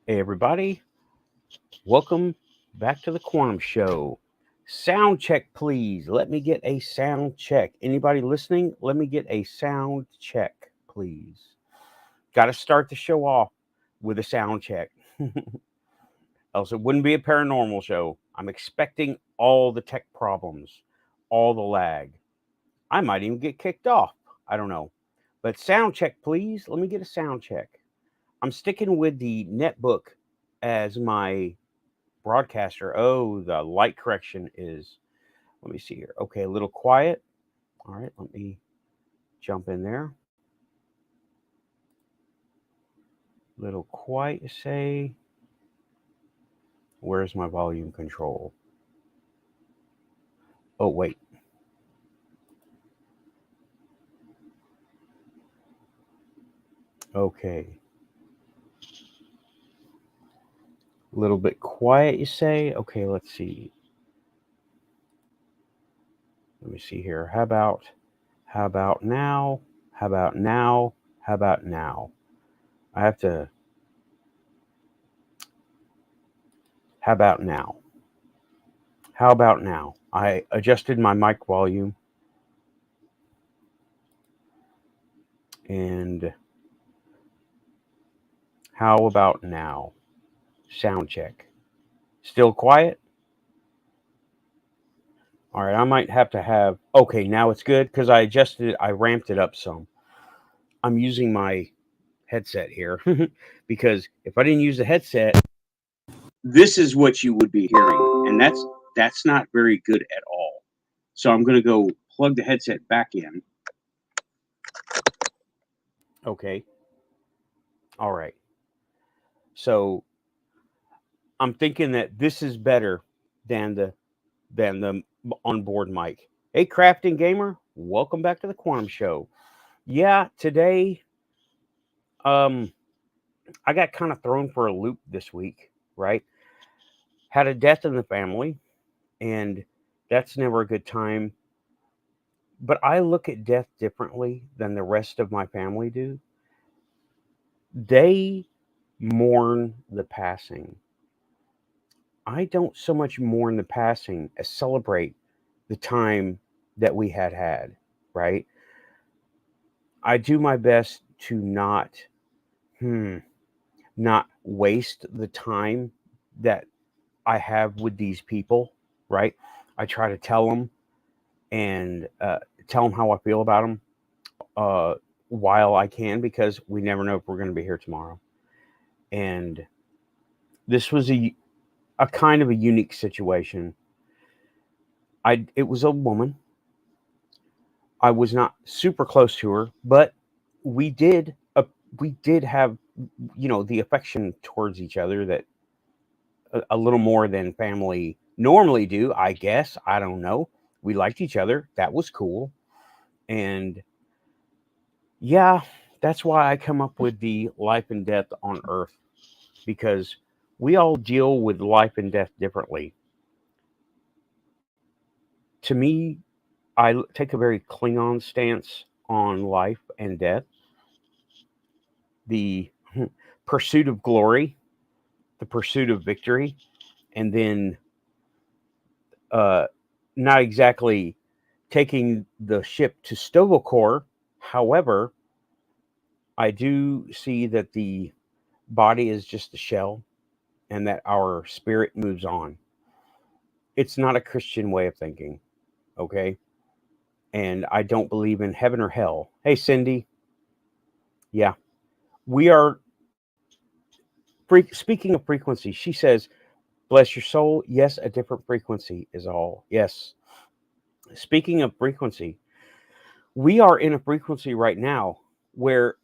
Hey, everybody. Welcome back to the Quantum Show. Sound check, please. Let me get a sound check. Anybody listening? Let me get a sound check, please. Got to start the show off with a sound check. Else it wouldn't be a paranormal show. I'm expecting all the tech problems, all the lag. I might even get kicked off. I don't know. But sound check, please. Let me get a sound check. I'm sticking with the netbook as my broadcaster. Oh, the light correction is, let me see here. Okay, a little quiet. All right, let me jump in there. Little quiet, you say. Where's my volume control? Oh, wait. Okay. A little bit quiet, you say? Okay, let's see. Let me see here. How about now? How about now? How about now? I have to, how about now? How about now? I adjusted my mic volume and how about now? Sound check. Still quiet? All right, I might have to have. Okay, now it's good because I adjusted it. I ramped it up some. I'm using my headset here because if I didn't use the headset, this is what you would be hearing, and that's not very good at all. So I'm going to go plug the headset back in. Okay. All right. So I'm thinking that this is better than the onboard mic. Hey, Crafting Gamer, welcome back to the Quantum Show. Yeah, today, I got kind of thrown for a loop this week, right? Had a death in the family, and that's never a good time. But I look at death differently than the rest of my family do. They mourn the passing. I don't so much mourn the passing as celebrate the time that we had, right? I do my best to not waste the time that I have with these people, right? I try to tell them and tell them how I feel about them while I can, because we never know if we're going to be here tomorrow. And this was a kind of a unique situation. It was a woman. I was not super close to her, but we did we did have, the affection towards each other that a little more than family normally do, I guess. I don't know. We liked each other. That was cool. And yeah, that's why I come up with the life and death on Earth, because we all deal with life and death differently. To me, take a very Klingon stance on life and death, the pursuit of glory, the pursuit of victory, and then uh, not exactly taking the ship to Tovokor. However, I do see that the body is just a shell and that our spirit moves on. It's not a Christian way of thinking, okay? And I don't believe in heaven or hell. Hey, Cindy. Yeah, we are. Speaking of frequency, she says, bless your soul. Yes, a different frequency is all. Yes. Speaking of frequency, we are in a frequency right now where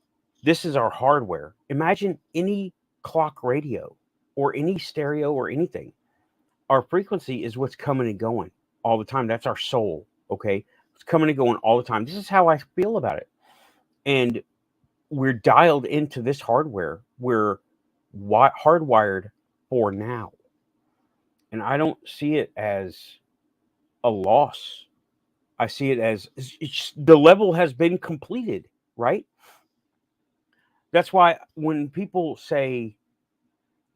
this is our hardware. Imagine any clock radio or any stereo or anything. Our frequency is what's coming and going all the time. That's our soul, okay? It's coming and going all the time. This is how I feel about it. And we're dialed into this hardware. We're hardwired for now. And I don't see it as a loss. I see it as the level has been completed, right? That's why when people say,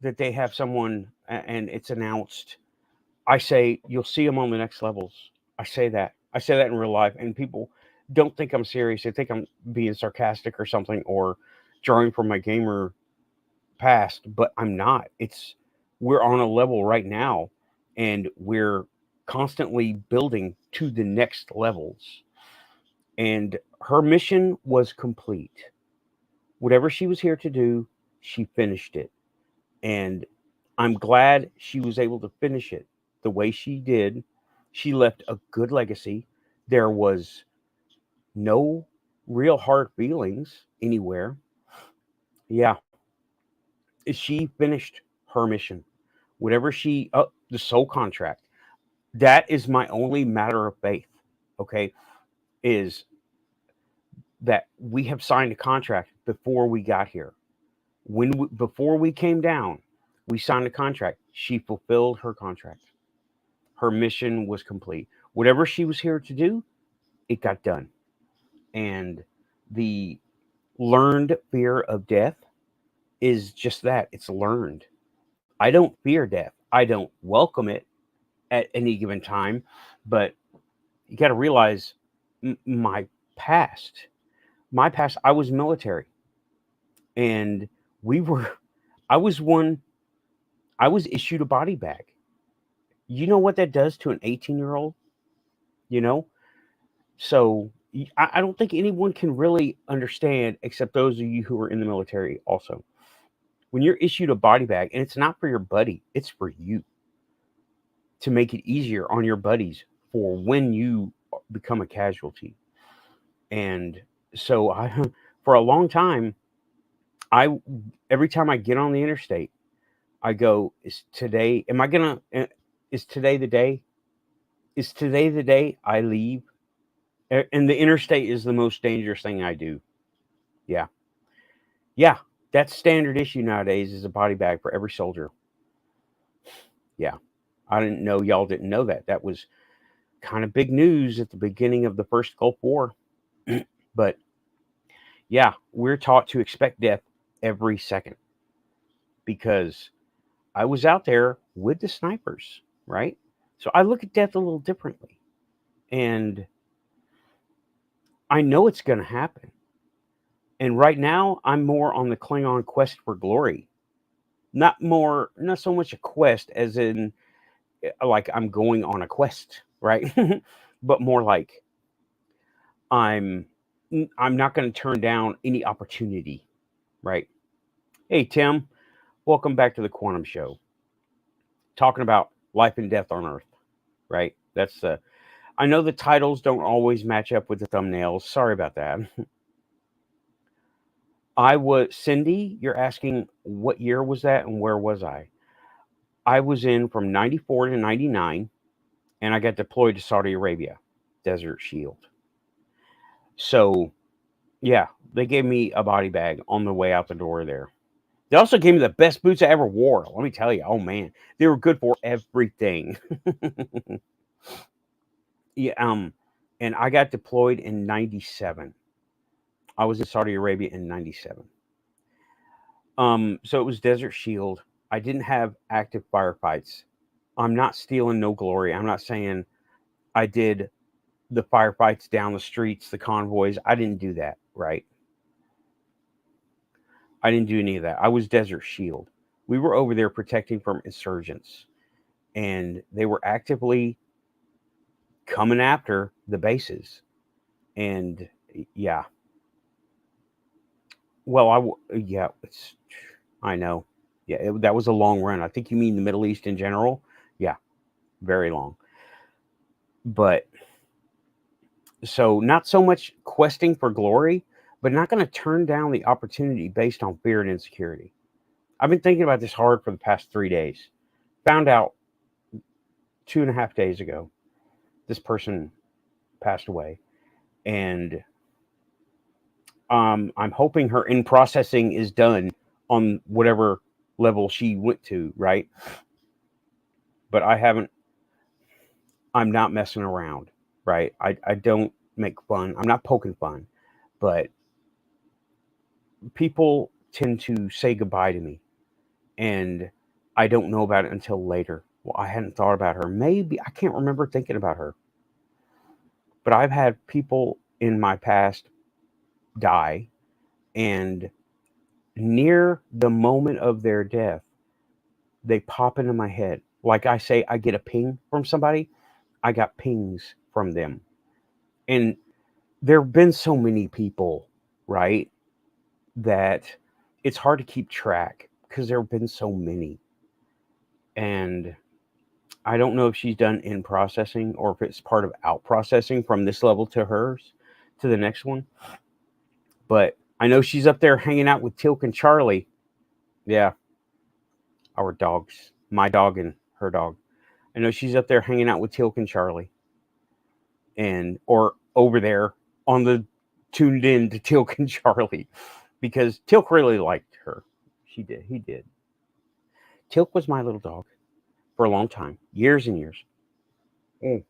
that they have someone and it's announced, I say, you'll see them on the next levels. I say that. I say that in real life, and people don't think I'm serious. They think I'm being sarcastic or something, or drawing from my gamer past, but I'm not. We're on a level right now, and we're constantly building to the next levels. And her mission was complete. Whatever she was here to do, she finished it. And I'm glad she was able to finish it the way she did. She left a good legacy. There was no real hard feelings anywhere. Yeah, she finished her mission. Whatever the soul contract, that is my only matter of faith. Okay, is that we have signed a contract before we got here. Before we came down, we signed a contract. She fulfilled her contract. Her mission was complete. Whatever she was here to do, it got done. And the learned fear of death is just that. It's learned. I don't fear death. I don't welcome it at any given time, but you got to realize my past. My past, I was military, and we were. I was one. I was issued a body bag. You know what that does to an 18-year-old? You know, so I don't think anyone can really understand, except those of you who are in the military. Also, when you're issued a body bag, and it's not for your buddy, it's for you to make it easier on your buddies for when you become a casualty. And so for a long time, I every time I get on the interstate, I go, is today, am I gonna, is today the day? Is today the day I leave? And the interstate is the most dangerous thing I do. Yeah. Yeah. That's standard issue nowadays, is a body bag for every soldier. Yeah. I didn't know y'all didn't know that. That was kind of big news at the beginning of the first Gulf War. But yeah, we're taught to expect death every second, because I was out there with the snipers, right? So I look at death a little differently. And I know it's going to happen. And right now, I'm more on the Klingon quest for glory. Not so much a quest as in like I'm going on a quest, right? But more like I'm not going to turn down any opportunity, right? Hey, Tim, welcome back to the Quantum Show. Talking about life and death on Earth, right? That's I know the titles don't always match up with the thumbnails. Sorry about that. Cindy, you're asking what year was that and where was I? I was in from 94 to 99, and I got deployed to Saudi Arabia, Desert Shield. So, yeah, they gave me a body bag on the way out the door there. They also gave me the best boots I ever wore. Let me tell you, oh man, they were good for everything. Yeah, and I got deployed in 97. I was in Saudi Arabia in 97. So it was Desert Shield. I didn't have active firefights. I'm not stealing no glory. I'm not saying I did the firefights down the streets, the convoys. I didn't do that, right? I didn't do any of that. I was Desert Shield. We were over there protecting from insurgents, and they were actively coming after the bases. And yeah, well, I know. Yeah, that was a long run. I think you mean the Middle East in general. Yeah, very long. But so not so much questing for glory, but not going to turn down the opportunity based on fear and insecurity. I've been thinking about this hard for the past 3 days. Found out 2.5 days ago, this person passed away. And I'm hoping her in processing is done on whatever level she went to, right? But I'm not messing around, right? I don't make fun. I'm not poking fun, but people tend to say goodbye to me. and I don't know about it until later. Well, I hadn't thought about her. Maybe I can't remember thinking about her. But I've had people in my past die, and near the moment of their death, they pop into my head. Like I say, I get a ping from somebody, I got pings from them. And there have been so many people, right, that it's hard to keep track because there have been so many. And I don't know if she's done in processing or if it's part of out processing from this level to hers to the next one. But I know she's up there hanging out with Tilk and Charlie. Yeah, our dogs, my dog and her dog. I know she's up there hanging out with Tilk and Charlie, and or over there on the tuned in to Tilk and Charlie, because Tilk really liked her. She did. He did. Tilk was my little dog for a long time, years and years. Mm.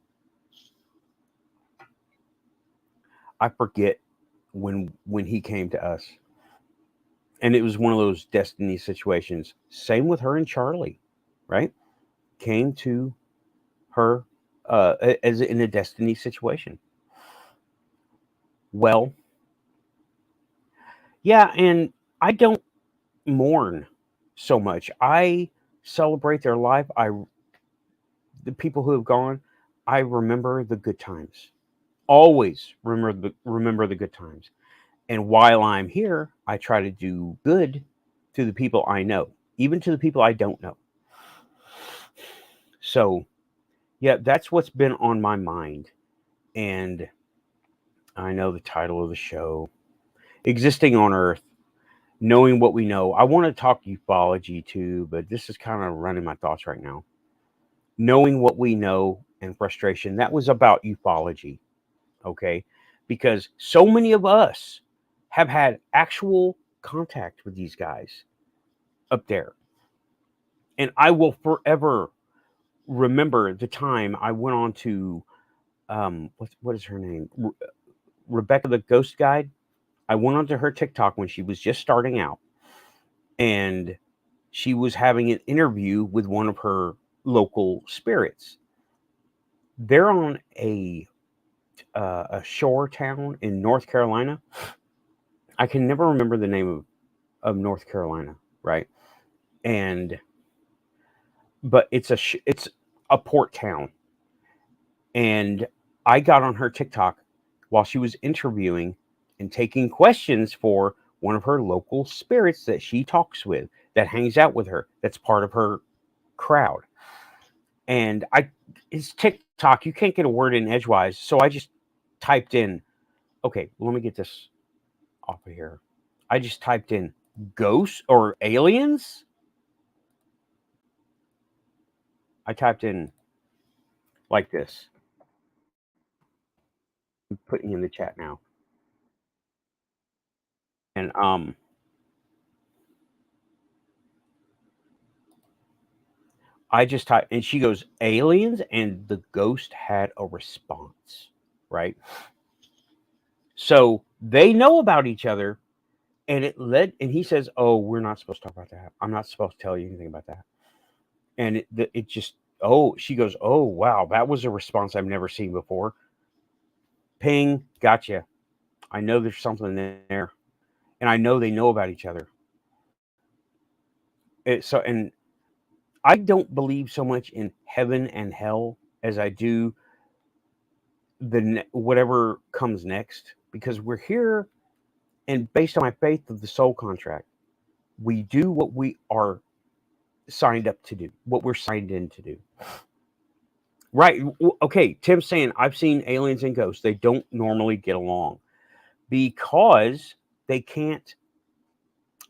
I forget when he came to us, and it was one of those destiny situations. Same with her and Charlie, right? Came to her as in a destiny situation. Well, yeah, and I don't mourn so much. I celebrate their life. The people who have gone, I remember the good times. Always remember the good times. And while I'm here, I try to do good to the people I know, even to the people I don't know. So, yeah, that's what's been on my mind. And I know the title of the show, Existing on Earth, Knowing What We Know. I want to talk ufology too, but this is kind of running my thoughts right now. Knowing What We Know and Frustration. That was about ufology, okay? Because so many of us have had actual contact with these guys up there. And I will forever remember the time I went on to, what is her name? Rebecca the Ghost Guide. I went onto her TikTok when she was just starting out, and she was having an interview with one of her local spirits. They're on a shore town in North Carolina. I can never remember the name of North Carolina, right? And but it's a port town, and I got on her TikTok while she was interviewing and taking questions for one of her local spirits that she talks with, that hangs out with her, that's part of her crowd. And it's TikTok, you can't get a word in edgewise, so I just typed in, okay, let me get this off of here. I just typed in ghosts or aliens. I typed in like this. I'm putting in the chat now. And I just typed, and she goes, aliens, and the ghost had a response, right? So they know about each other, and and he says, oh, we're not supposed to talk about that. I'm not supposed to tell you anything about that. And it just, oh, she goes, oh, wow, that was a response I've never seen before. Ping, gotcha. I know there's something there, and I know they know about each other. And I don't believe so much in heaven and hell as I do whatever comes next, because we're here, and based on my faith of the soul contract, we do what we are signed up to do, what we're signed in to do. Right. Okay. Tim's saying, I've seen aliens and ghosts. They don't normally get along because they can't.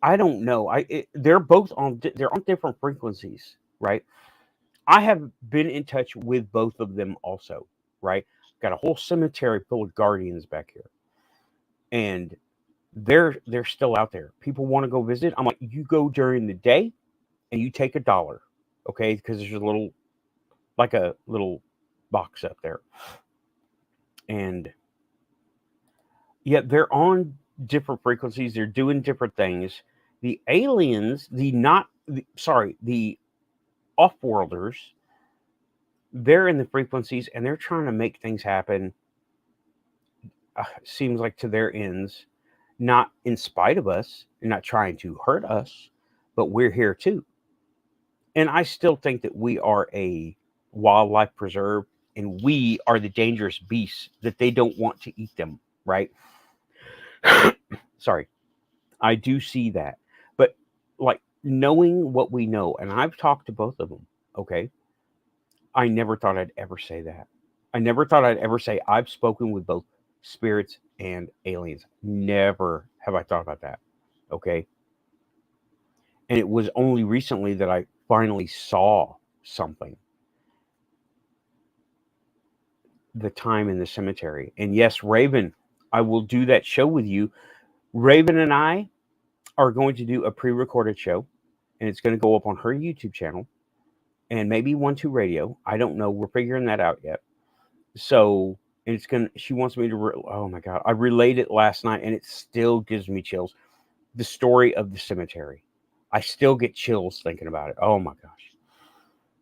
I don't know. They're both they're on different frequencies, right? I have been in touch with both of them also, right? Got a whole cemetery full of guardians back here, and they're still out there. People want to go visit. I'm like, you go during the day, and you take $1, okay? Because there's a little box up there, and yet they're on different frequencies. They're doing different things. The aliens, the not the off-worlders, they're in the frequencies and they're trying to make things happen. Seems like to their ends, not in spite of us, and not trying to hurt us, but we're here too. And I still think that we are a wildlife preserve, and we are the dangerous beasts that they don't want to eat them, right? Sorry. I do see that. But like knowing what we know, and I've talked to both of them, okay? I never thought I'd ever say that. I never thought I'd ever say I've spoken with both spirits and aliens. Never have I thought about that, okay? And it was only recently that I finally saw something. The time in the cemetery. And yes, Raven, I will do that show with you. Raven and I are going to do a pre-recorded show, and it's going to go up on her YouTube channel and maybe 1-2 Radio. I don't know. We're figuring that out yet. So, and it's going to, she wants me to, oh my God, I relayed it last night and it still gives me chills. The story of the cemetery. I still get chills thinking about it. Oh my gosh.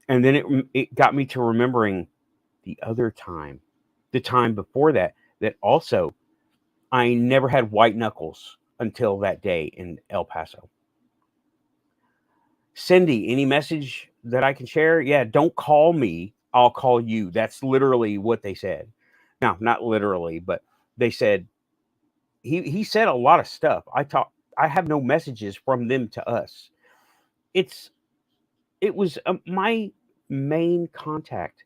And then it got me to remembering the other time, the time before that, that also I never had white knuckles until that day in El Paso. Cindy, any message that I can share? Yeah, don't call me. I'll call you. That's literally what they said. Now, not literally, but they said, he said a lot of stuff. I have no messages from them to us. It was my main contact.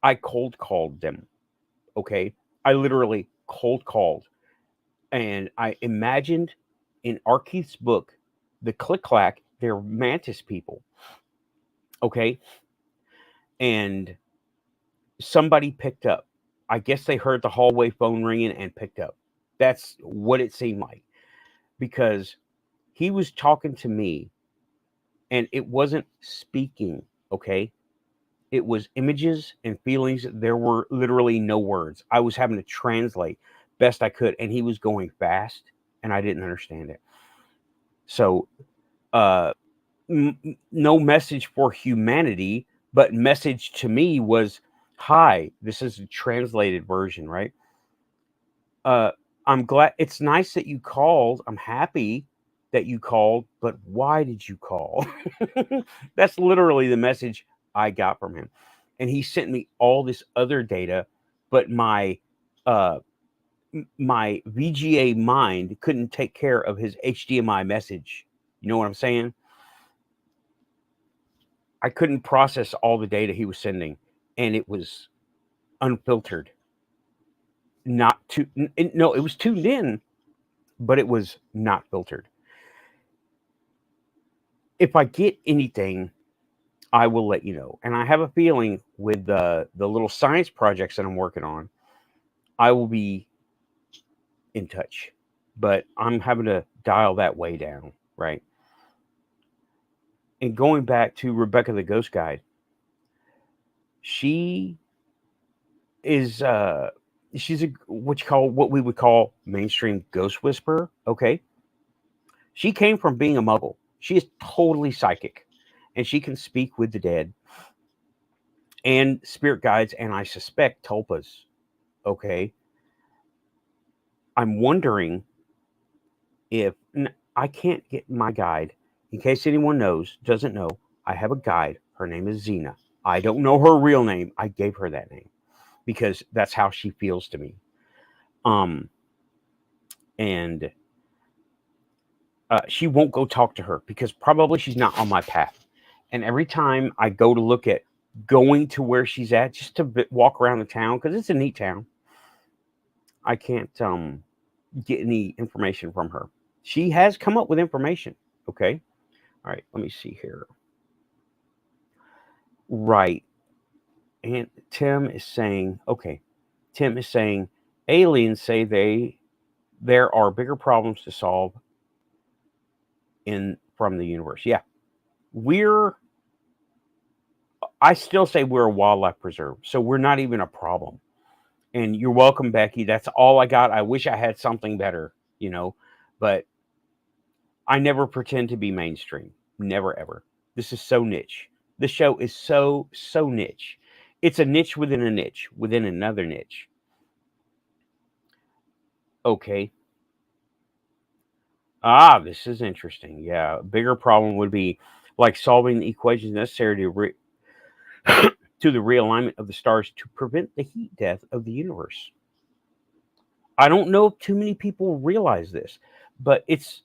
I cold called them. Okay. I literally cold called, and I imagined in Arkeith's book, the Click Clack, they're mantis people. Okay. And somebody picked up. I guess they heard the hallway phone ringing and picked up. That's what it seemed like, because he was talking to me and it wasn't speaking. Okay. It was images and feelings. There were literally no words. I was having to translate best I could, and he was going fast, and I didn't understand it. So, no message for humanity, but message to me was, "Hi, this is a translated version, right? I'm glad. It's nice that you called. I'm happy that you called, but why did you call?" That's literally the message I got from him. And he sent me all this other data, but my VGA mind couldn't take care of his HDMI message. You know what I'm saying? I couldn't process all the data he was sending, and it was unfiltered. Not too no, it was tuned in, but it was not filtered. If I get anything, I will let you know. And I have a feeling with the little science projects that I'm working on, I will be in touch. But I'm having to dial that way down, right? And going back to Rebecca the Ghost Guide, she is she's what we would call mainstream ghost whisperer. Okay. She came from being a muggle. She is totally psychic, and she can speak with the dead and spirit guides, and I suspect tulpas. Okay. I'm wondering if I can't get my guide. In case anyone doesn't know, I have a guide. Her name is Xena. I don't know her real name. I gave her that name because that's how she feels to me. And she won't go talk to her because probably she's not on my path. And every time I go to look at going to where she's at, just to walk around the town, because it's a neat town, I can't get any information from her. She has come up with information. Okay. All right. Let me see here. Right. And Tim is saying, aliens say there are bigger problems to solve from the universe. Yeah. I still say we're a wildlife preserve, so we're not even a problem. And you're welcome, Becky. That's all I got. I wish I had something better, but I never pretend to be mainstream. Never ever. This is so niche. This show is so niche. It's a niche within a niche within another niche. Okay. Ah, this is interesting. Yeah, a bigger problem would be like solving the equations necessary to to the realignment of the stars to prevent the heat death of the universe. I don't know if too many people realize this, but it's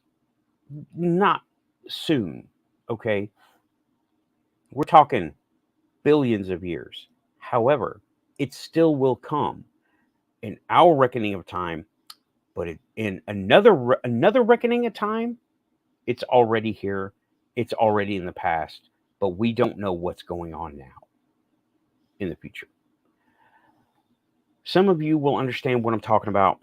not soon. Okay, we're talking billions of years. However, it still will come in our reckoning of time, but in another reckoning of time, it's already here. It's already in the past, but we don't know what's going on now in the future. Some of you will understand what I'm talking about.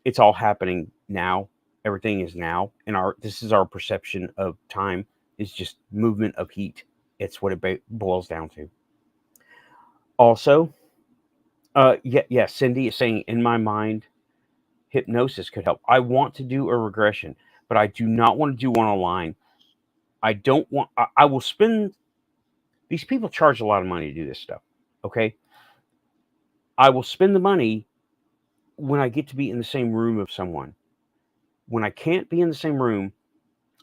It's all happening now. Everything is now, and this is our perception of time. Is just movement of heat. It's what it boils down to. Also, yeah, Cindy is saying in my mind, hypnosis could help. I want to do a regression, but I do not want to do one online. I don't want. I will spend. These people charge a lot of money to do this stuff. Okay, I will spend the money when I get to be in the same room of someone. When I can't be in the same room,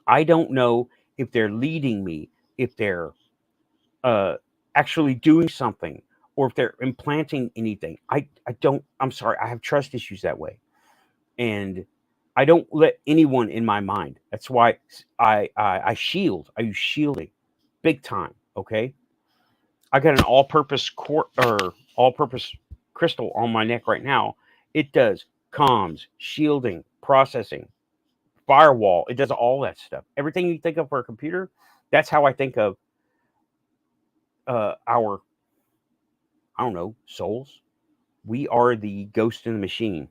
I don't know if they're leading me, if they're uh, actually doing something, or if they're implanting anything. I don't. I'm sorry. I have trust issues that way, and I don't let anyone in my mind. That's why I shield. I use shielding, big time. Okay, I got an all-purpose crystal on my neck right now. It does comms, shielding, processing, firewall. It does all that stuff. Everything you think of for a computer, that's how I think of our, I don't know, souls. We are the ghost in the machine.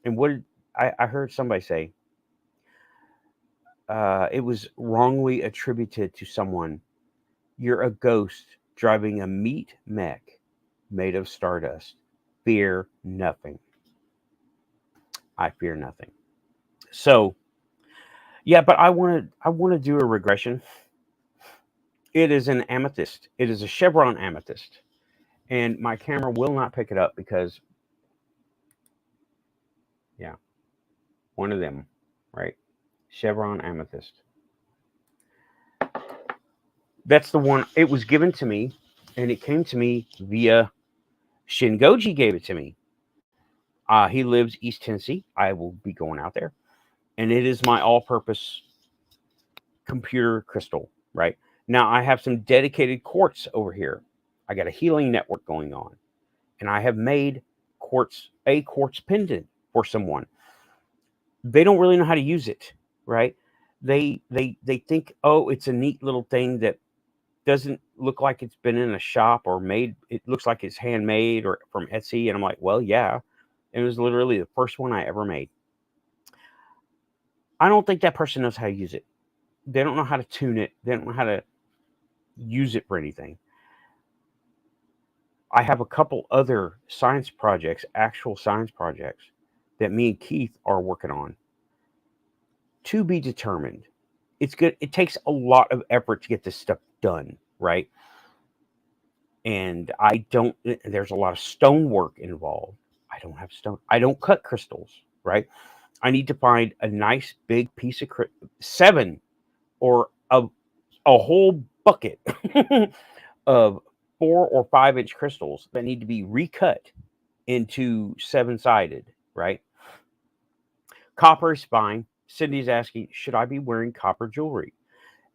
And what did, I heard somebody say, it was wrongly attributed to someone. You're a ghost driving a meat mech made of stardust. Fear nothing. I fear nothing. So yeah, but I want to do a regression. It is an amethyst. It is a chevron amethyst, and my camera will not pick it up because yeah, one of them, right? Chevron amethyst. That's the one. It was given to me, and it came to me via Shingoji. Gave it to me. He lives East Tennessee. I will be going out there, and it is my all-purpose computer crystal. Right now, I have some dedicated quartz over here. I got a healing network going on, and I have made a quartz pendant for someone. They don't really know how to use it, right? They think, oh, it's a neat little thing that doesn't look like it's been in a shop or made. It looks like it's handmade or from Etsy, and I'm like, well, yeah. It was literally the first one I ever made. I don't think that person knows how to use it. They don't know how to tune it. They don't know how to use it for anything. I have a couple other science projects, actual science projects, that me and Keith are working on to be determined. It's good. It takes a lot of effort to get this stuff done, right? And I don't, there's a lot of stonework involved. I don't have stone. I don't cut crystals, right? I need to find a nice big piece of 7 or a whole bucket of 4 or 5 inch crystals that need to be recut into 7-sided, right? Copper is fine. Cindy's asking, should I be wearing copper jewelry?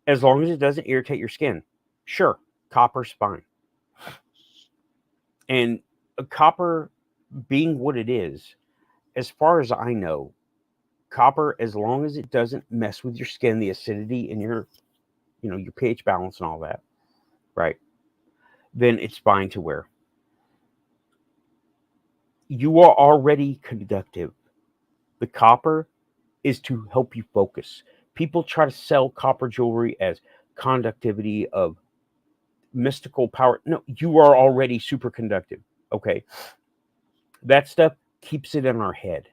As long as it doesn't irritate your skin. Sure, copper's fine. And copper being what it is, as far as I know, copper, as long as it doesn't mess with your skin, the acidity and your pH balance and all that, right? Then it's fine to wear. You are already conductive. The copper is to help you focus. People try to sell copper jewelry as conductivity of mystical power. No, you are already super conductive. Okay. That stuff keeps it in our head.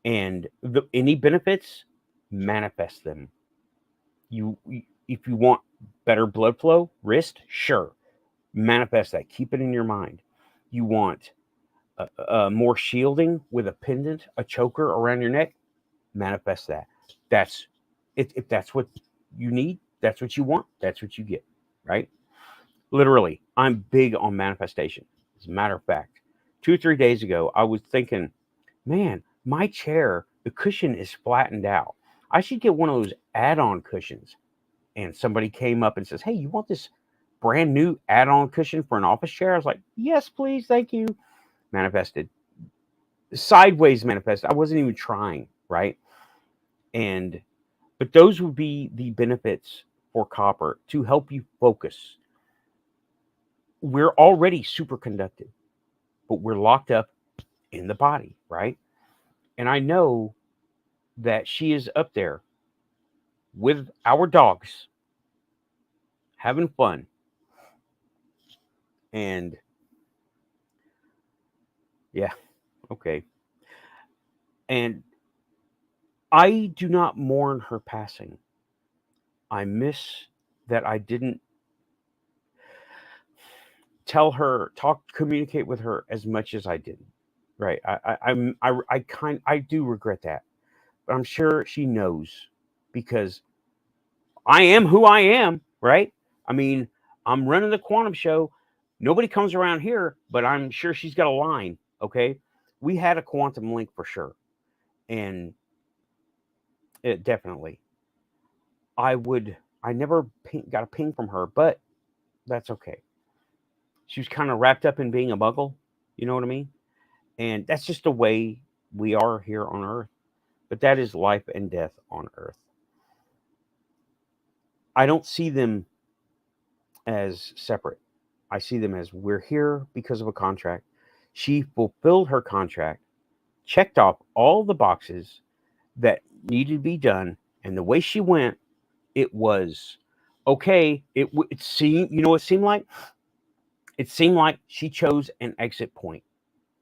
And any benefits, manifest them. You, if you want better blood flow, wrist, sure, manifest that. Keep it in your mind. You want more shielding with a pendant, a choker around your neck, manifest that. That's if that's what you need, that's what you want, that's what you get, right? Literally, I'm big on manifestation. As a matter of fact, 2 or 3 days ago, I was thinking, man, my chair, the cushion is flattened out. I should get one of those add-on cushions. And somebody came up and says, hey, you want this brand new add-on cushion for an office chair? I was like, yes, please, thank you. Manifested. Sideways manifested. I wasn't even trying, right? And but those would be the benefits for copper to help you focus. We're already superconductive, but we're locked up in the body, right? And I know that she is up there with our dogs having fun. And yeah, okay. And I do not mourn her passing. I miss that I didn't tell her, communicate with her as much as I did. Right. I do regret that, but I'm sure she knows because I am who I am. Right. I mean, I'm running the quantum show. Nobody comes around here, but I'm sure she's got a line. Okay. We had a quantum link for sure. And it definitely, I never got a ping from her, but that's okay. She was kind of wrapped up in being a muggle. You know what I mean? And that's just the way we are here on Earth. But that is life and death on Earth. I don't see them as separate. I see them as we're here because of a contract. She fulfilled her contract, checked off all the boxes that needed to be done, and the way she went, it was okay. It seemed, it seemed like? It seemed like she chose an exit point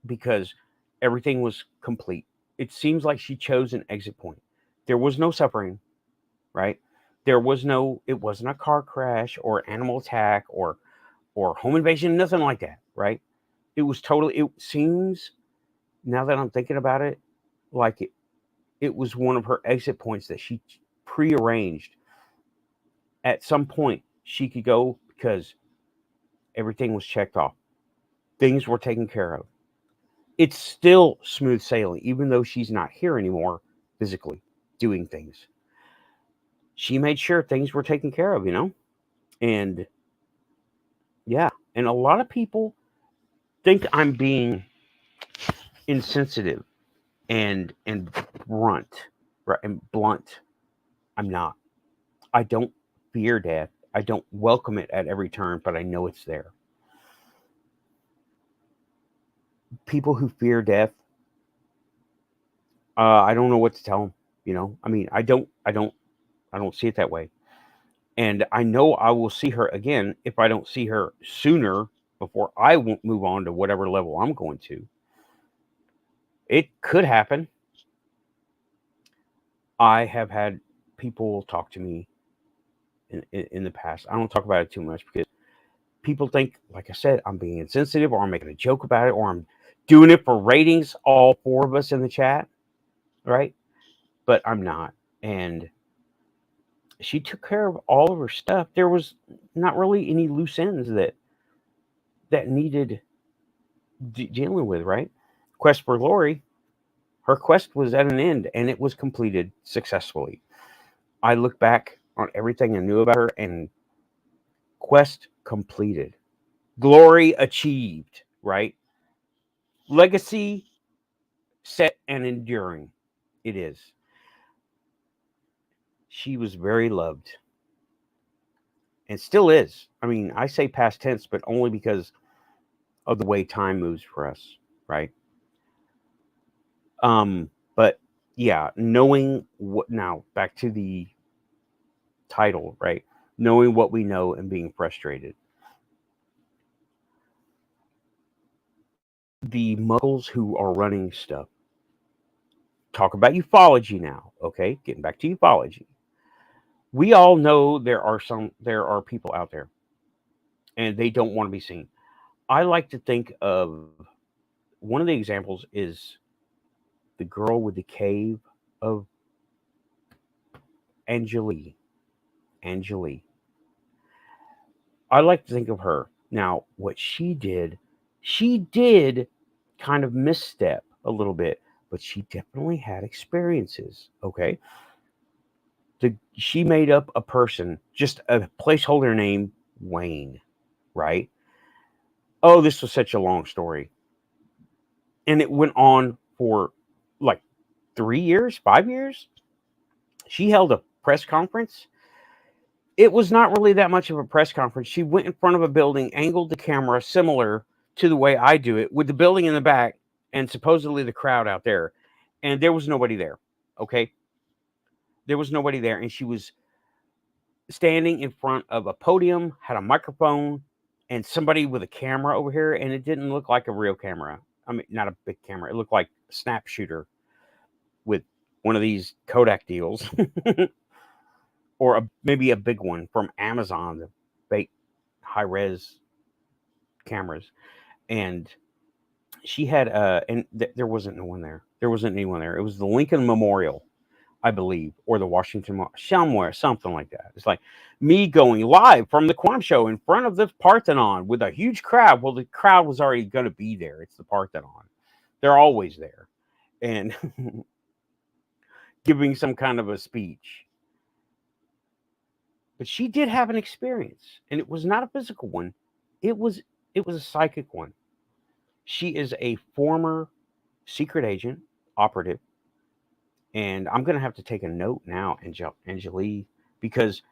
because everything was complete. It seems like she chose an exit point. There was no suffering, right? There was no, it wasn't a car crash or animal attack or home invasion, nothing like that, right? It was totally, it seems, now that I'm thinking about it, like it was one of her exit points that she prearranged. At some point, she could go because everything was checked off. Things were taken care of. It's still smooth sailing, even though she's not here anymore physically doing things. She made sure things were taken care of, And yeah, and a lot of people think I'm being insensitive and blunt, right? And blunt. I'm not. I don't fear death. I don't welcome it at every turn, but I know it's there. People who fear death, I don't know what to tell them. I mean, I don't see it that way. And I know I will see her again if I don't see her sooner before I won't move on to whatever level I'm going to. It could happen. I have had people talk to me in the past. I don't talk about it too much because people think, like I said, I'm being insensitive or I'm making a joke about it or I'm doing it for ratings, all four of us in the chat, right? But I'm not. And she took care of all of her stuff. There was not really any loose ends that needed dealing with, right? Quest for Lori, her quest was at an end and it was completed successfully. I look back on everything I knew about her and quest completed. Glory achieved, right? Legacy set and enduring. It is. She was very loved and still is. I mean, I say past tense, but only because of the way time moves for us, right? But yeah, knowing what now, back to the title, right? Knowing what we know and being frustrated. The muggles who are running stuff, talk about ufology now. Okay, getting back to ufology. We all know there are people out there, and they don't want to be seen. I like to think of one of the examples is the girl with the cave of Angeli. Angeli. I like to think of her. Now, what she did kind of misstep a little bit, but she definitely had experiences. Okay. She made up a person, just a placeholder name, Wayne, right? Oh, this was such a long story. And it went on for like 3 years, 5 years. She held a press conference. It was not really that much of a press conference. She went in front of a building, angled the camera similar to the way I do it, with the building in the back and supposedly the crowd out there. And there was nobody there. Okay. There was nobody there. And she was standing in front of a podium, had a microphone, and somebody with a camera over here. And it didn't look like a real camera. I mean, not a big camera. It looked like a snap shooter with one of these Kodak deals. Or maybe a big one from Amazon, the fake high-res cameras. And she had there wasn't no one there. There wasn't anyone there. It was the Lincoln Memorial, I believe, or the Washington, somewhere, something like that. It's like me going live from the Quantum Show in front of the Parthenon with a huge crowd. Well, the crowd was already going to be there. It's the Parthenon. They're always there. And giving some kind of a speech. But she did have an experience, and it was not a physical one. It was a psychic one. She is a former secret agent, operative, and I'm going to have to take a note now, Angelique, because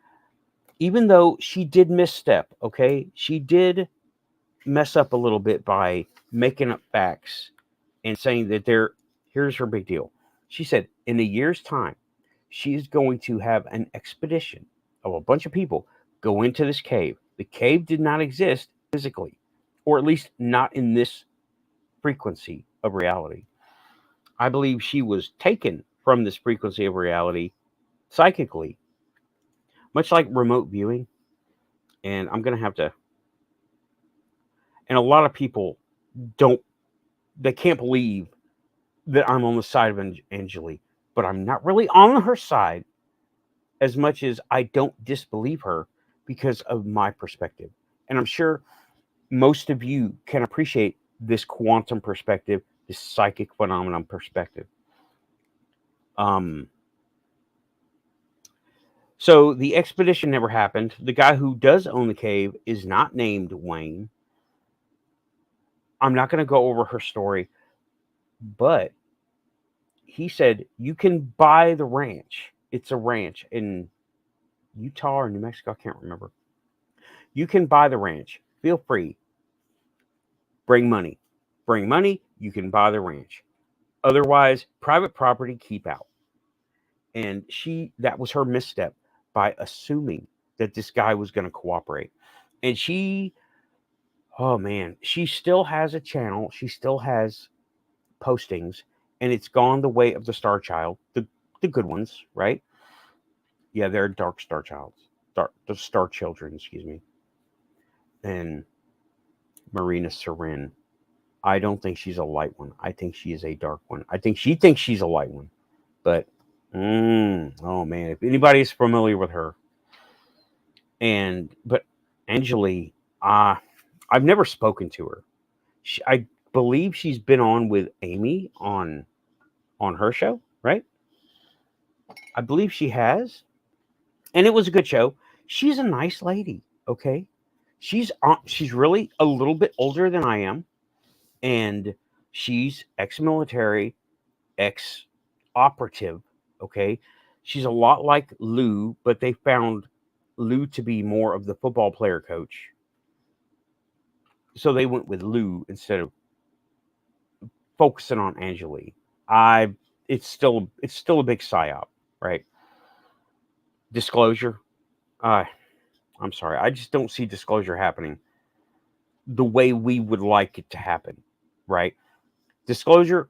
even though she did misstep, okay, she did mess up a little bit by making up facts and saying that here's her big deal. She said in a year's time, she's going to have an expedition of a bunch of people go into this cave. The cave did not exist physically, or at least not in this frequency of reality. I believe she was taken from this frequency of reality psychically, much like remote viewing. And I'm going to have to, and a lot of people they can't believe that I'm on the side of Angelique, but I'm not really on her side as much as I don't disbelieve her because of my perspective. And I'm sure most of you can appreciate this quantum perspective, this psychic phenomenon perspective. So the expedition never happened. The guy who does own the cave is not named Wayne. I'm not going to go over her story, but he said you can buy the ranch. It's a ranch in Utah or New Mexico. I can't remember. You can buy the ranch. Feel free. Bring money. Bring money. You can buy the ranch. Otherwise, private property, keep out. And that was her misstep by assuming that this guy was going to cooperate. And oh man, she still has a channel. She still has postings, and it's gone the way of the Star Child, the good ones, right? Yeah, they're dark Star Childs, the Star Children, excuse me. And Marina Seren, I don't think she's a light one. I think she is a dark one. I think she thinks she's a light one, but oh man, if anybody's familiar with her, but Angeli, I've never spoken to her. I believe she's been on with Amy on her show, right? I believe she has, and it was a good show. She's a nice lady, okay? She's really a little bit older than I am, and she's ex-military, ex-operative, okay? She's a lot like Lou, but they found Lou to be more of the football player coach. So they went with Lou instead of focusing on Angeli. It's still a big psyop, right? Disclosure. I'm sorry. I just don't see disclosure happening the way we would like it to happen, right? Disclosure,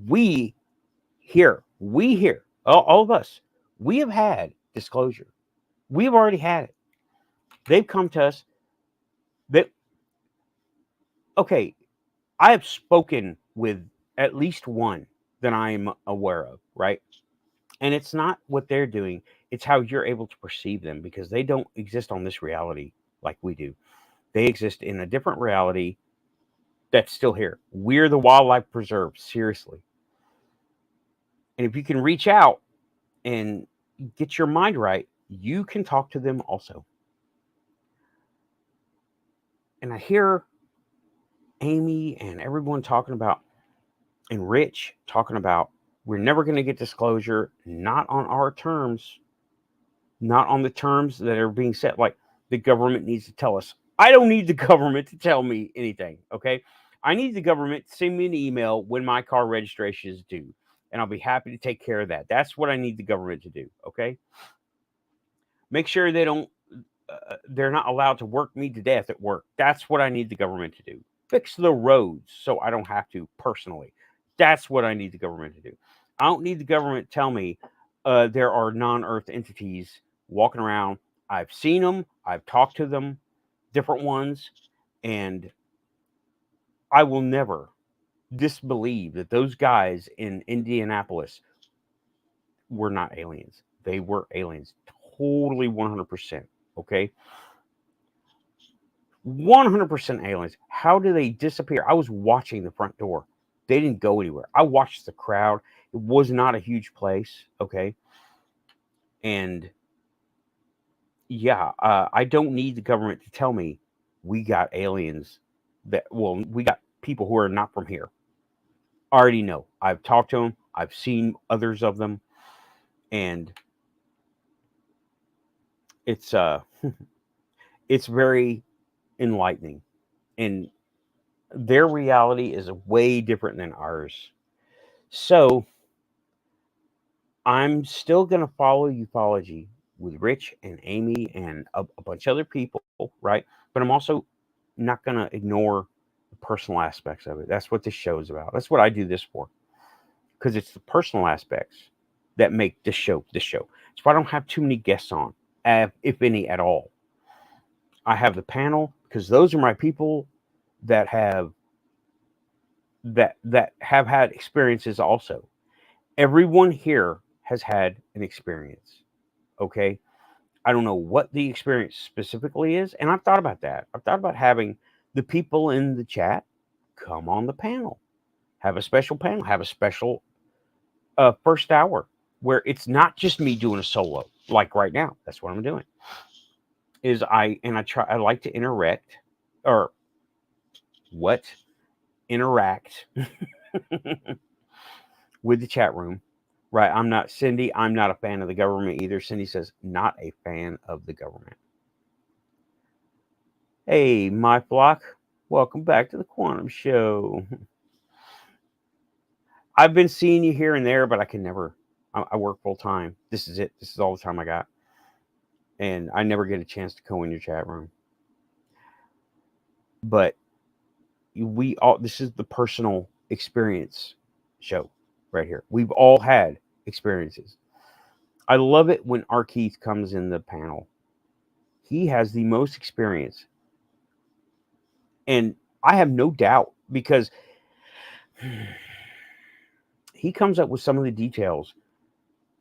we here We here, all of us, we have had disclosure. We've already had it. They've come to us. That okay, I have spoken with at least one that I'm aware of, right? And it's not what they're doing, it's how you're able to perceive them because they don't exist on this reality like we do. They exist in a different reality that's still here. We're the wildlife preserve, seriously. And if you can reach out and get your mind right, you can talk to them also. And I hear Amy and everyone talking about, and Rich talking about, we're never going to get disclosure, not on our terms, not on the terms that are being set. Like the government needs to tell us. I don't need the government to tell me anything, okay? I need the government to send me an email when my car registration is due, and I'll be happy to take care of that. That's what I need the government to do, okay? Make sure they're not allowed to work me to death at work. That's what I need the government to do. Fix the roads so I don't have to personally. That's what I need the government to do. I don't need the government to tell me there are non-Earth entities walking around. I've seen them. I've talked to them, different ones, and I will never disbelieve that those guys in Indianapolis were not aliens. They were aliens. Totally 100%. Okay? 100% aliens. How do they disappear? I was watching the front door. They didn't go anywhere. I watched the crowd. It was not a huge place. Okay. And yeah, I don't need the government to tell me we got aliens we got people who are not from here. I already know. I've talked to them. I've seen others of them. And it's, it's very enlightening. And their reality is way different than ours. So I'm still going to follow ufology with Rich and Amy and a bunch of other people, right? But I'm also not going to ignore the personal aspects of it. That's what this show is about. That's what I do this for, because it's the personal aspects that make this show this show. That's why I don't have too many guests on, if any at all. I have the panel because those are my people that have that have had experiences also. Everyone here has had an experience. Okay. I don't know what the experience specifically is. And I've thought about that. I've thought about having the people in the chat come on the panel, have a special panel, have a special first hour where it's not just me doing a solo like right now. That's what I'm doing. I like to interact or what? Interact with the chat room. Right. I'm not Cindy. I'm not a fan of the government either. Cindy says, not a fan of the government. Hey, my flock. Welcome back to the Quantum Show. I've been seeing you here and there, but I can never. I work full time. This is it. This is all the time I got. And I never get a chance to go in your chat room. But this is the personal experience show right here. We've all had experiences. I love it when R. Keith comes in the panel. He has the most experience. And I have no doubt because he comes up with some of the details.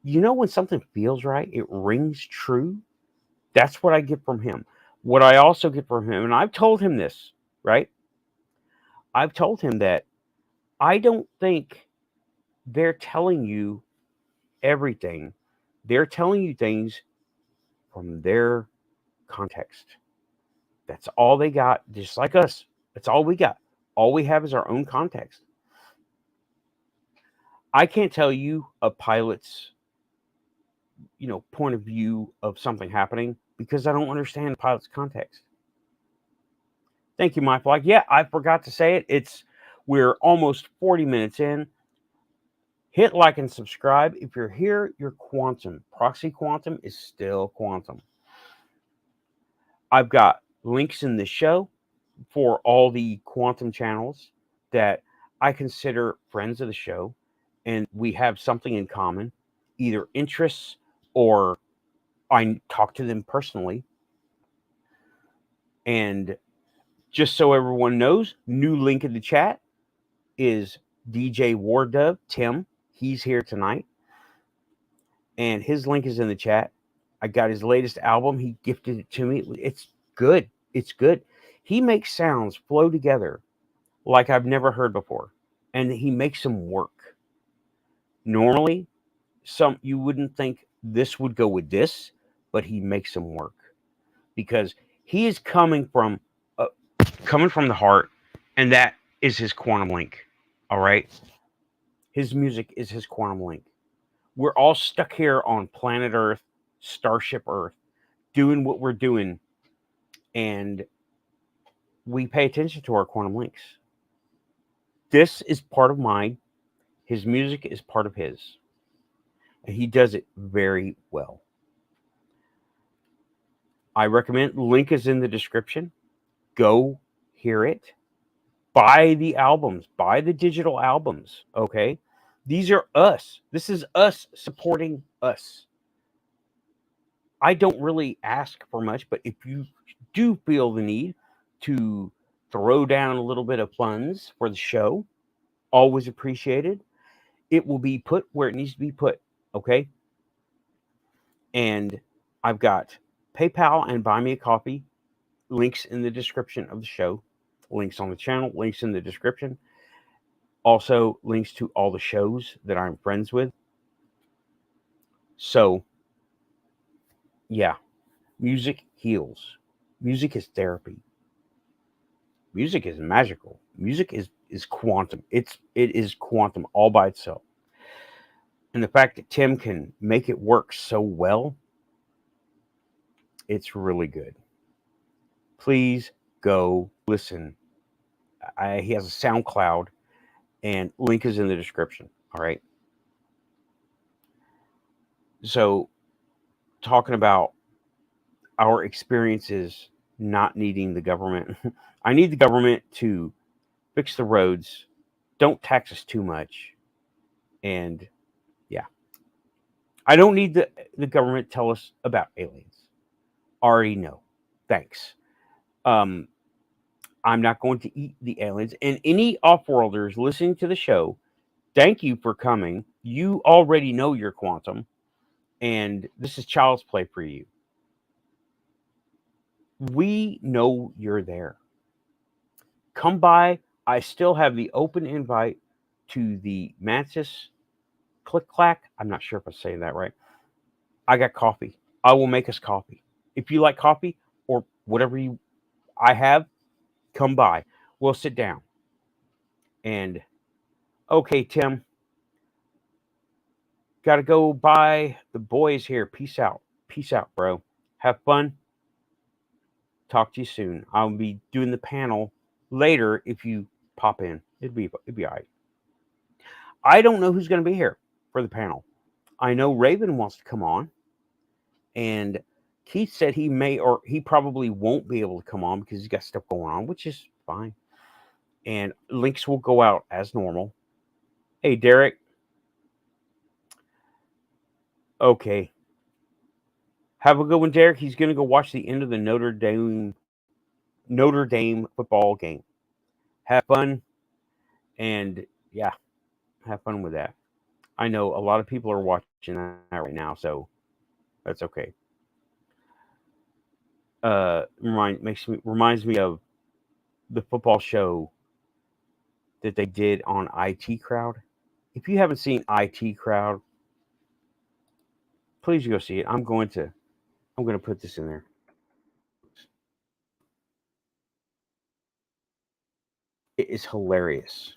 You know, when something feels right, it rings true. That's what I get from him. What I also get from him, and I've told him this, right? I've told him that I don't think they're telling you everything. They're telling you things from their context. That's all they got, just like us. That's all we got. All we have is our own context. I can't tell you a pilot's, point of view of something happening because I don't understand the pilot's context. Thank you, my flag. Yeah, I forgot to say it. We're almost 40 minutes in. Hit like and subscribe. If you're here, you're quantum. Proxy quantum is still quantum. I've got links in the show for all the quantum channels that I consider friends of the show. and we have something in common, either interests or I talk to them personally. And just so everyone knows, new link in the chat is DJ Wardove, Tim. He's here tonight. And his link is in the chat. I got his latest album. He gifted it to me. It's good. It's good. He makes sounds flow together like I've never heard before. And he makes them work. Normally, you wouldn't think this would go with this, but he makes them work because he is coming from the heart, and that is his quantum link. All right, his music is his quantum link. We're all stuck here on planet Earth, Starship Earth, doing what we're doing, and we pay attention to our quantum links. This is part of mine. His music is part of his, and he does it very well. I recommend, link is in the description. Go hear it. Buy the albums. Buy the digital albums, okay? These are us. This is us supporting us. I don't really ask for much, but if you do feel the need to throw down a little bit of funds for the show, always appreciated. It will be put where it needs to be put, okay? And I've got PayPal and Buy Me a Coffee links in the description of the show, links on the channel, links in the description. Also, links to all the shows that I'm friends with. So, yeah, music heals. Music is therapy. Music is magical. Music is quantum. It is quantum all by itself. And the fact that Tim can make it work so well, it's really good. Please go listen. He has a SoundCloud, and link is in the description. All right. So, talking about our experiences not needing the government, I need the government to fix the roads. Don't tax us too much. And yeah, I don't need the government to tell us about aliens. Already know. Thanks. I'm not going to eat the aliens. And any off-worlders listening to the show, thank you for coming. You already know your quantum, and this is child's play for you. We know you're there. Come by. I still have the open invite to the Mantis Click Clack. I'm not sure if I'm saying that right. I got coffee. I will make us coffee. If you like coffee or whatever I have, come by. We'll sit down. And okay, Tim, got to go buy the boys here. Peace out. Peace out, bro. Have fun. Talk to you soon. I'll be doing the panel later if you pop in. It'd be all right. I don't know who's going to be here for the panel. I know Raven wants to come on, and Keith said he may or he probably won't be able to come on because he's got stuff going on, which is fine. And links will go out as normal. Hey, Derek. Okay. Have a good one, Derek. He's going to go watch the end of the Notre Dame football game. Have fun, and yeah, have fun with that. I know a lot of people are watching that right now, so that's okay. Reminds me of the football show that they did on IT Crowd. If you haven't seen IT Crowd, please go see it. I'm going to put this in there. It is hilarious.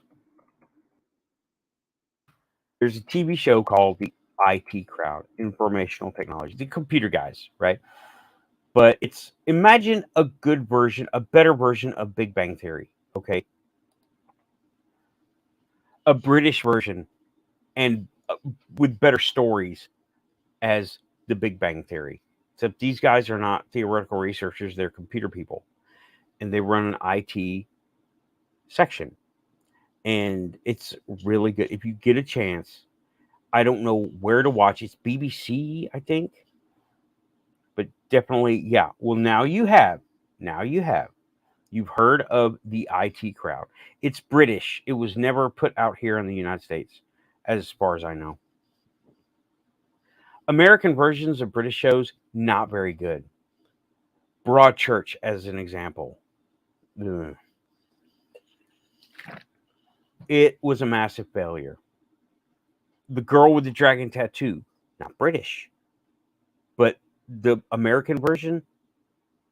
There's a TV show called the IT Crowd, Informational Technology, the computer guys, right? But imagine a better version of Big Bang Theory, okay? A British version, and with better stories as the Big Bang Theory. Except these guys are not theoretical researchers, they're computer people. And they run an IT section. and it's really good. If you get a chance, I don't know where to watch. It's BBC, I think, but definitely, yeah. Well, now you have. Now you have. You've heard of the IT crowd. It's British. It was never put out here in the United States, as far as I know. American versions of British shows, not very good. Broadchurch, as an example. Ugh. It was a massive failure. The Girl with the Dragon Tattoo, not British, but the American version,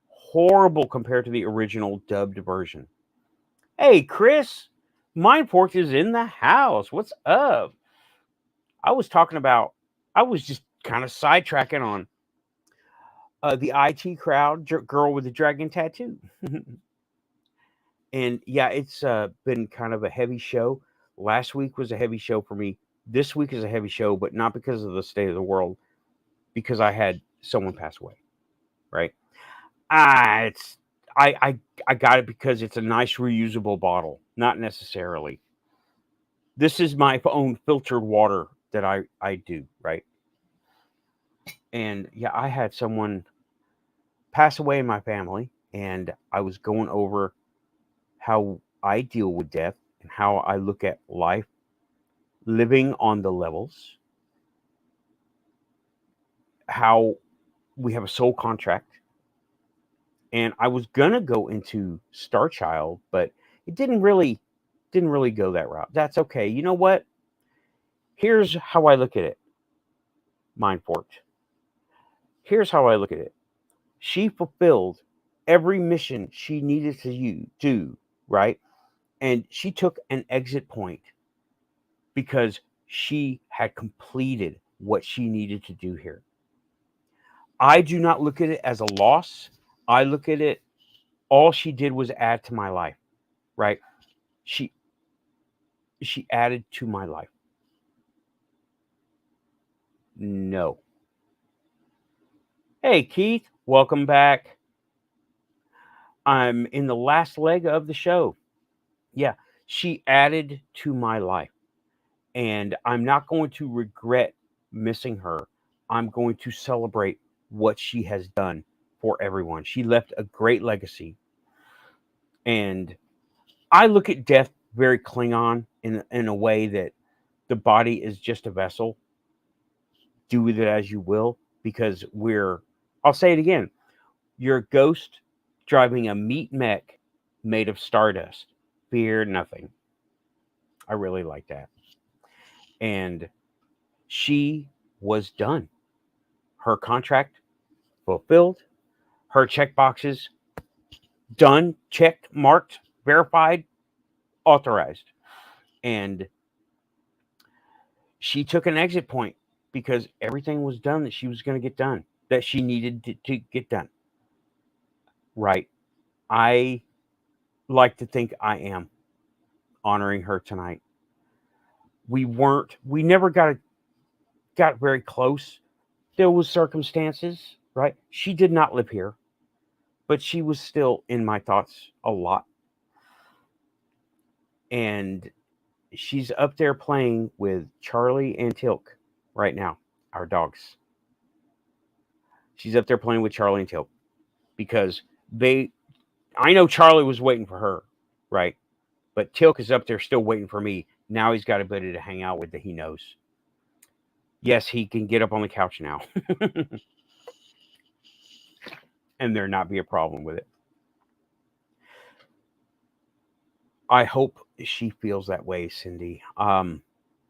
horrible compared to the original dubbed version. Hey, Chris, Mindfork is in the house. What's up? I was talking about, I was just kind of sidetracking on the IT crowd, Girl with the Dragon Tattoo. And yeah, it's been kind of a heavy show. Last week was a heavy show for me. This week is a heavy show, but not because of the state of the world, because I had someone pass away, right? It's I got it because it's a nice reusable bottle, not necessarily. This is my own filtered water that I do, right? And yeah, I had someone pass away in my family, and I was going over how I deal with death and how I look at life, living on the levels, how we have a soul contract. And I was gonna go into Star Child, but it didn't really go that route. That's okay. You know what? Here's how I look at it, Mindforked. Here's how I look at it. She fulfilled every mission she needed to do, right? And she took an exit point because she had completed what she needed to do here. I do not look at it as a loss. I look at it, all she did was add to my life, right? She she added to my life. No. Hey Keith, welcome back. I'm in the last leg of the show. Yeah, she added to my life, and I'm not going to regret missing her. I'm going to celebrate what she has done for everyone. She left a great legacy, and I look at death very Klingon in a way that the body is just a vessel. Do with it as you will, because I'll say it again, you're a ghost driving a meat mech made of stardust. Fear nothing. I really like that. And she was done. Her contract fulfilled. Her check boxes done, checked, marked, verified, authorized. And she took an exit point because everything was done that she was going to get done, that she needed to get done. Right. I like to think I am honoring her tonight. We never got very close. There was circumstances, right? She did not live here, but she was still in my thoughts a lot. And she's up there playing with Charlie and Tilk right now, our dogs. She's up there playing with Charlie and Tilk because I know Charlie was waiting for her, right? But Tilk is up there still waiting for me. Now he's got a buddy to hang out with that he knows. Yes, he can get up on the couch now. And there not be a problem with it. I hope she feels that way, Cindy. I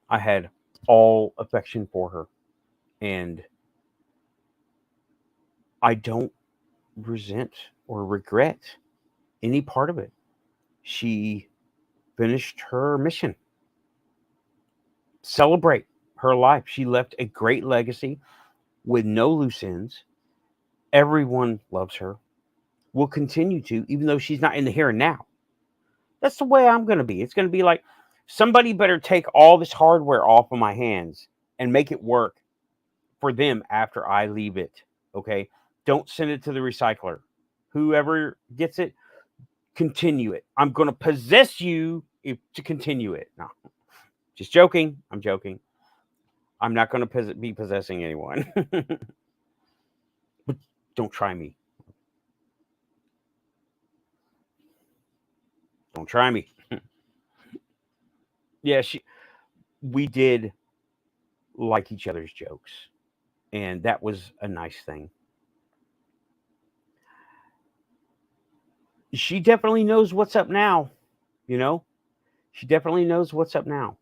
had all affection for her, and I don't resent or regret any part of it. She finished her mission. Celebrate her life. She left a great legacy with no loose ends. Everyone loves her. Will continue to, even though she's not in the here and now. That's the way I'm going to be. It's going to be like, somebody better take all this hardware off of my hands and make it work for them after I leave it. Okay? Don't send it to the recycler. Whoever gets it, continue it. I'm going to possess you to continue it. No, just joking. I'm joking. I'm not going to be possessing anyone. But don't try me. Don't try me. Yeah, we did like each other's jokes, and that was a nice thing. She definitely knows what's up now, you know? She definitely knows what's up now.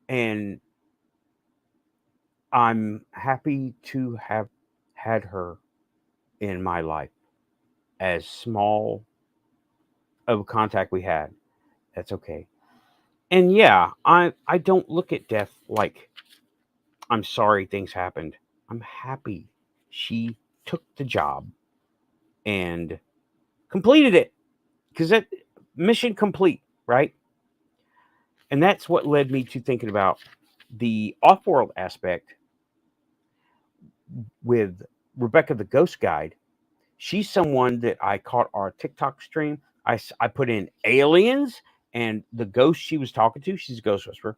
And I'm happy to have had her in my life. As small of a contact we had, that's okay. And yeah, I don't look at death like I'm sorry things happened. I'm happy she took the job and completed it, because that mission complete, right? And that's what led me to thinking about the off-world aspect with Rebecca the Ghost Guide. She's someone that I caught our TikTok stream. I put in aliens, and the ghost she was talking to, she's a ghost whisperer.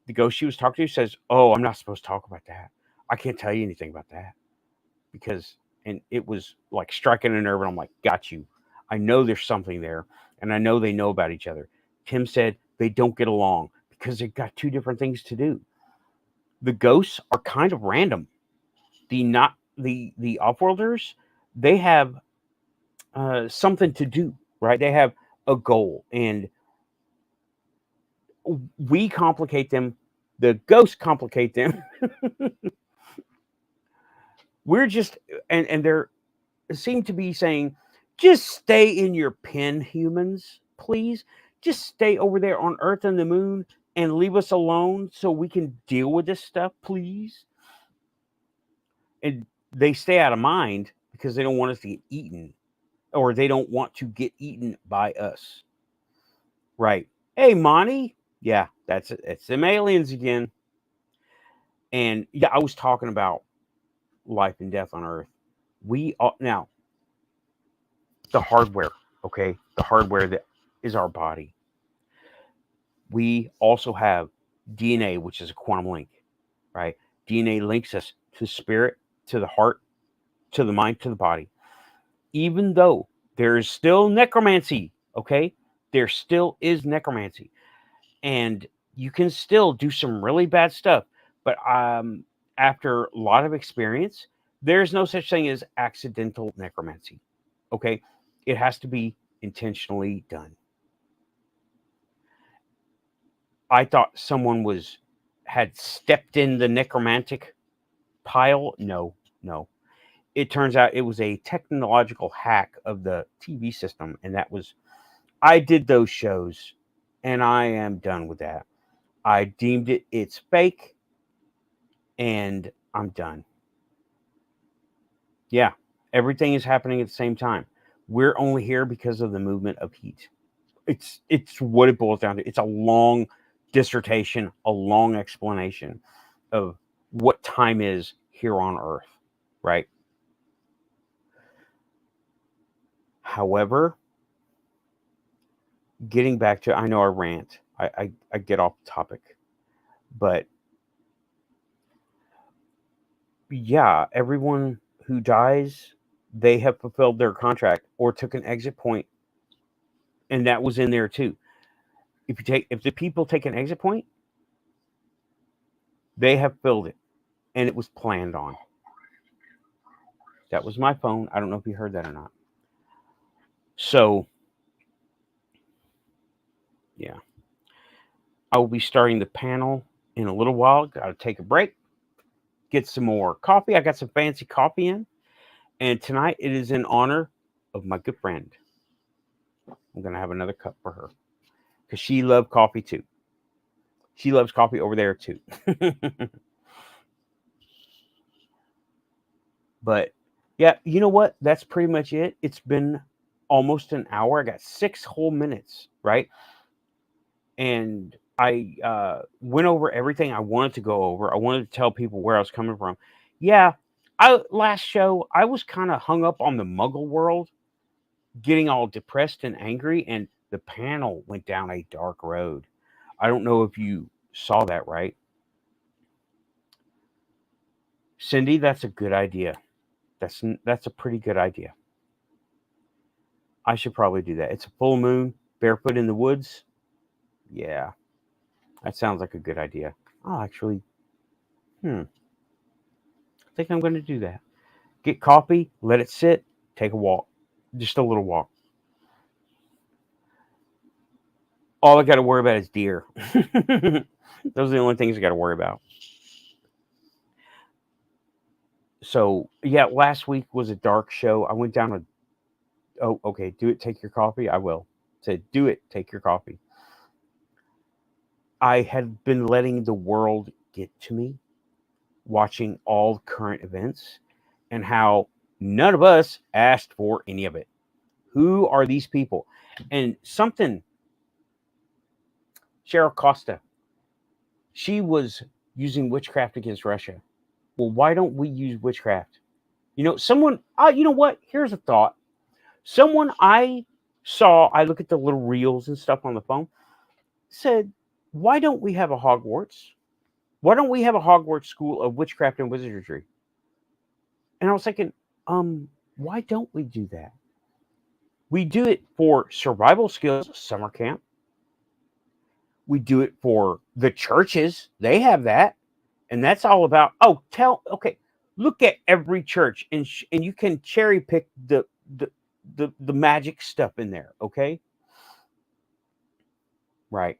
The ghost she was talking to says, "Oh, I'm not supposed to talk about that. I can't tell you anything about that." Because, and it was like striking a nerve, and I'm like, got you. I know there's something there, and I know they know about each other. Tim said they don't get along because they've got two different things to do. The ghosts are kind of random. The off-worlders, they have something to do, right? They have a goal, and we complicate them. The ghosts complicate them. We're just, and they're seem to be saying, just stay in your pen, humans, please. Just stay over there on Earth and the moon and leave us alone so we can deal with this stuff, please. And they stay out of mind because they don't want us to get eaten, or they don't want to get eaten by us. Right. Hey, Monty. Yeah, that's it. It's them aliens again. And yeah, I was talking about life and death on Earth. We all, now, the hardware, okay? The hardware that is our body. We also have DNA, which is a quantum link, right? DNA links us to spirit, to the heart, to the mind, to the body. Even though there is still necromancy, okay? There still is necromancy. And you can still do some really bad stuff. But after a lot of experience, there's no such thing as accidental necromancy, okay? It has to be intentionally done. I thought someone had stepped in the necromantic pile. No. It turns out it was a technological hack of the TV system, and I did those shows, and I am done with that. I deemed it's fake, and I'm done. Yeah, everything is happening at the same time. We're only here because of the movement of heat. It's what it boils down to. It's a long dissertation, a long explanation of what time is here on Earth, right? However, getting back to, I know I rant, I get off topic, but yeah, everyone who dies, they have fulfilled their contract or took an exit point, and that was in there too. If the people take an exit point, they have filled it, and it was planned on. That was my phone. I don't know if you heard that or not. So, yeah. I will be starting the panel in a little while. Got to take a break, get some more coffee. I got some fancy coffee in. And tonight it is in honor of my good friend. I'm going to have another cup for her because she loved coffee too. She loves coffee over there too. But yeah, you know what? That's pretty much it. It's been almost an hour. I got 6 whole minutes, right? And I went over everything I wanted to go over. I wanted to tell people where I was coming from. Yeah, last show, I was kind of hung up on the Muggle world, getting all depressed and angry, and the panel went down a dark road. I don't know if you saw that, right? Cindy, that's a good idea. That's a pretty good idea. I should probably do that. It's a full moon, barefoot in the woods. Yeah, that sounds like a good idea. I'll actually, I think I'm going to do that. Get coffee, let it sit, take a walk, just a little walk. All I got to worry about is deer. Those are the only things I got to worry about. So yeah, last week was a dark show. I went down a. Oh, okay. Do it. Take your coffee. I will. Said, do it. Take your coffee. I had been letting the world get to me, watching all current events, and how none of us asked for any of it. Who are these people? And something. Cheryl Costa. She was using witchcraft against Russia. Well, why don't we use witchcraft? Someone, you know what? Here's a thought. Someone I saw, I look at the little reels and stuff on the phone, said, why don't we have a Hogwarts? Why don't we have a Hogwarts school of witchcraft and wizardry? And I was thinking, why don't we do that? We do it for survival skills, summer camp. We do it for the churches. They have that. And that's all about, look at every church and you can cherry pick the magic stuff in there, okay? Right.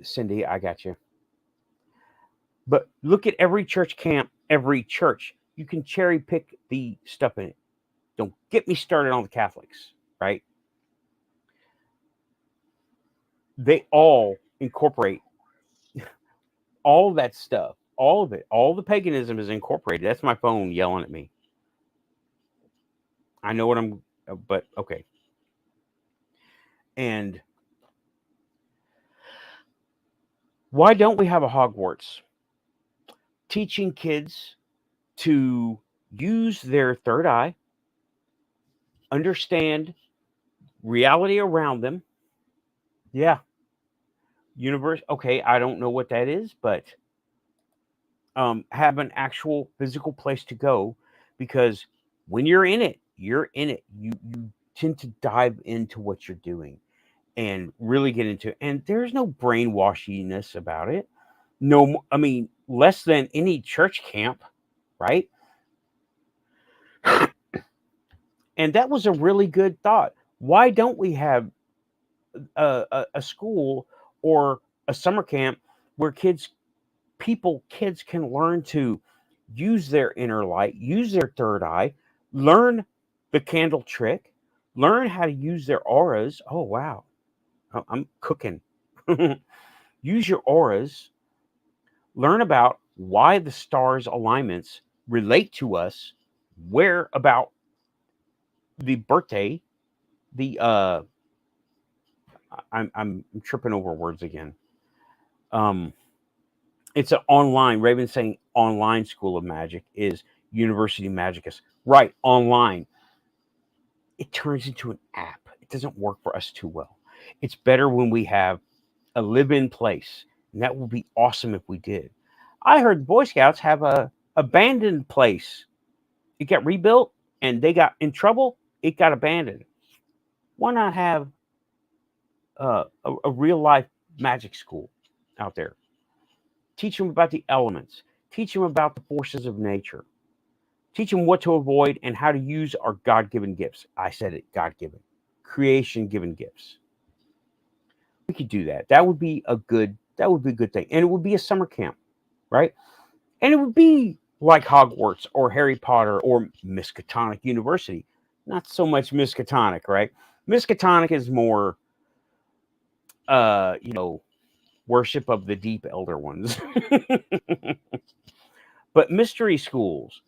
Cindy, I got you. But look at every church camp, every church. You can cherry pick the stuff in it. Don't get me started on the Catholics, right? They all incorporate all that stuff, all of it. All the paganism is incorporated. That's my phone yelling at me. I know what but okay. And why don't we have a Hogwarts? Teaching kids to use their third eye, understand reality around them. Yeah. Universe. Okay, I don't know what that is, but have an actual physical place to go, because when you're in it, you're in it. You tend to dive into what you're doing and really get into it. And there's no brainwashiness about it. No, I mean, less than any church camp, right? And that was a really good thought. Why don't we have a school or a summer camp where kids can learn to use their inner light, use their third eye, learn the candle trick, learn how to use their auras. Oh, wow. I'm cooking. Use your auras, learn about why the stars' alignments relate to us, where about the birthday, I'm tripping over words again. It's an online, Raven saying online school of magic is University Magicus. Right, online. It turns into an app. It doesn't work for us too well. It's better when we have a live-in place, and that would be awesome if we did. I heard the Boy Scouts have a abandoned place. It got rebuilt, and they got in trouble. It got abandoned. Why not have a real-life magic school out there? Teach them about the elements. Teach them about the forces of nature. Teach them what to avoid and how to use our God-given gifts. I said it, God-given. Creation-given gifts. We could do that. That would be a good thing. And it would be a summer camp, right? And it would be like Hogwarts or Harry Potter or Miskatonic University. Not so much Miskatonic, right? Miskatonic is more worship of the deep elder ones. But mystery schools,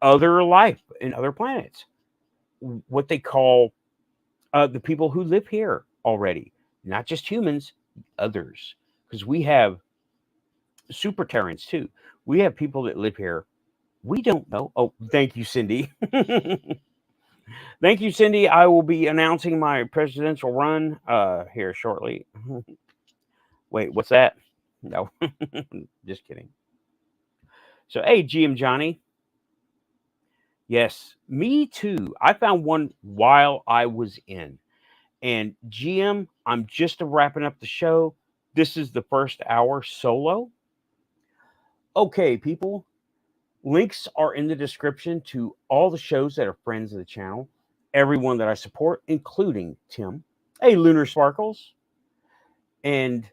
other life in other planets, what they call the people who live here already, not just humans, others, because we have super Terrans too. We have people that live here. We don't know. Oh, thank you, Cindy. Thank you, Cindy. I will be announcing my presidential run here shortly. Wait, what's that? No, just kidding. So, hey, GM Johnny. Yes, me too. I found one while I was in. And GM, I'm just wrapping up the show. This is the first hour solo. Okay, people, links are in the description to all the shows that are friends of the channel, everyone that I support, including Tim. Hey, Lunar Sparkles. And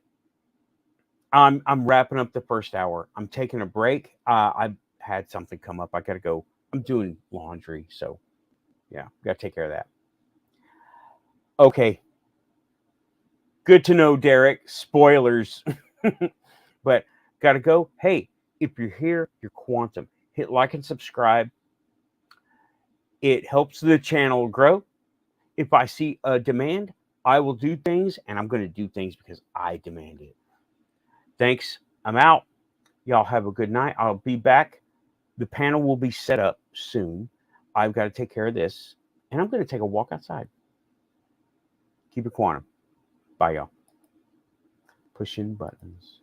I'm wrapping up the first hour. I'm taking a break. I've had something come up. I got to go. I'm doing laundry. So, yeah, got to take care of that. Okay. Good to know, Derek. Spoilers. But got to go. Hey, if you're here, you're quantum. Hit like and subscribe. It helps the channel grow. If I see a demand, I will do things, and I'm going to do things because I demand it. Thanks. I'm out. Y'all have a good night. I'll be back. The panel will be set up soon. I've got to take care of this, and I'm going to take a walk outside. Keep it quantum. Bye, y'all. Pushing buttons.